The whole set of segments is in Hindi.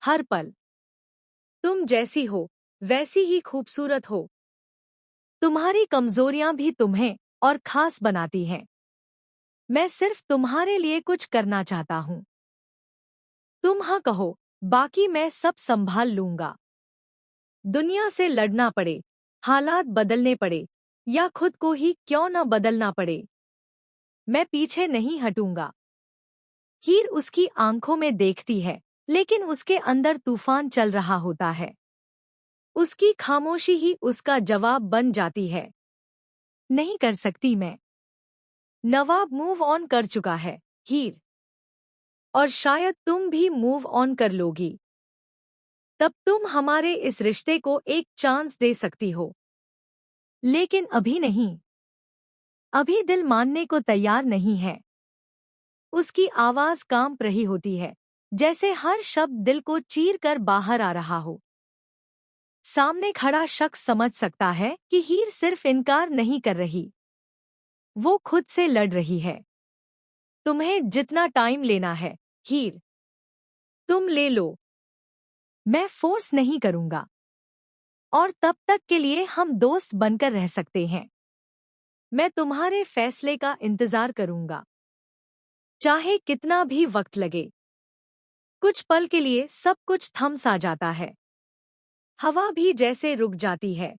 हर पल। तुम जैसी हो वैसी ही खूबसूरत हो। तुम्हारी कमजोरियां भी तुम्हें और खास बनाती हैं। मैं सिर्फ तुम्हारे लिए कुछ करना चाहता हूं। तुम हाँ कहो, बाकी मैं सब संभाल लूंगा। दुनिया से लड़ना पड़े, हालात बदलने पड़े, या खुद को ही क्यों न बदलना पड़े, मैं पीछे नहीं हटूंगा। हीर उसकी आंखों में देखती है, लेकिन उसके अंदर तूफान चल रहा होता है। उसकी खामोशी ही उसका जवाब बन जाती है। नहीं कर सकती मैं। नवाब मूव ऑन कर चुका है, हीर। और शायद तुम भी मूव ऑन कर लोगी। तब तुम हमारे इस रिश्ते को एक चांस दे सकती हो। लेकिन अभी नहीं। अभी दिल मानने को तैयार नहीं है। उसकी आवाज कांप रही होती है, जैसे हर शब्द दिल को चीर कर बाहर आ रहा हो। सामने खड़ा शख्स समझ सकता है कि हीर सिर्फ इनकार नहीं कर रही, वो खुद से लड़ रही है। तुम्हें जितना टाइम लेना है, हीर, तुम ले लो। मैं फोर्स नहीं करूंगा। और तब तक के लिए हम दोस्त बनकर रह सकते हैं। मैं तुम्हारे फैसले का इंतजार करूंगा, चाहे कितना भी वक्त लगे। कुछ पल के लिए सब कुछ थम सा जाता है। हवा भी जैसे रुक जाती है।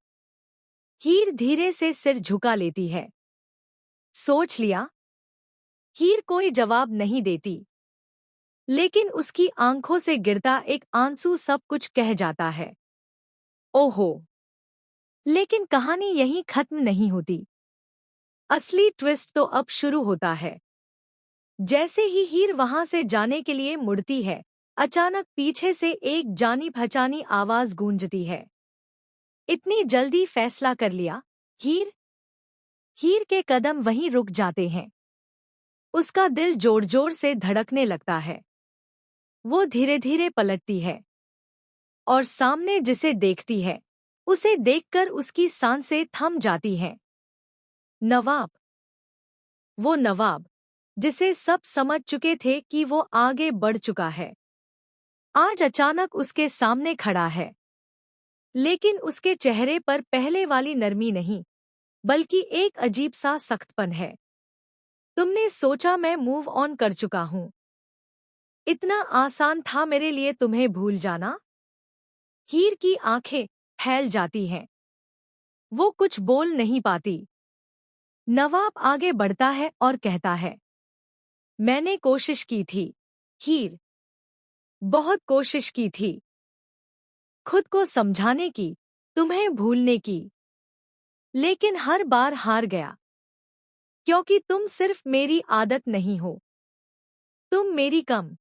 हीर धीरे से सिर झुका लेती है। सोच लिया? हीर कोई जवाब नहीं देती, लेकिन उसकी आंखों से गिरता एक आंसू सब कुछ कह जाता है। ओहो! लेकिन कहानी यहीं खत्म नहीं होती। असली ट्विस्ट तो अब शुरू होता है। जैसे ही हीर वहां से जाने के लिए मुड़ती है, अचानक पीछे से एक जानी पहचानी आवाज गूंजती है। इतनी जल्दी फैसला कर लिया, हीर? हीर के कदम वहीं रुक जाते हैं। उसका दिल जोर जोर से धड़कने लगता है। वो धीरे धीरे पलटती है और सामने जिसे देखती है, उसे देखकर उसकी सांसें थम जाती हैं। नवाब। वो नवाब, जिसे सब समझ चुके थे कि वो आगे बढ़ चुका है, आज अचानक उसके सामने खड़ा है। लेकिन उसके चेहरे पर पहले वाली नरमी नहीं, बल्कि एक अजीब सा सख्तपन है। तुमने सोचा मैं मूव ऑन कर चुका हूं? इतना आसान था मेरे लिए तुम्हें भूल जाना? हीर की आंखें फैल जाती हैं। वो कुछ बोल नहीं पाती। नवाब आगे बढ़ता है और कहता है, मैंने कोशिश की थी, हीर। बहुत कोशिश की थी। खुद को समझाने की, तुम्हें भूलने की। लेकिन हर बार हार गया। क्योंकि तुम सिर्फ मेरी आदत नहीं हो, तुम मेरी कम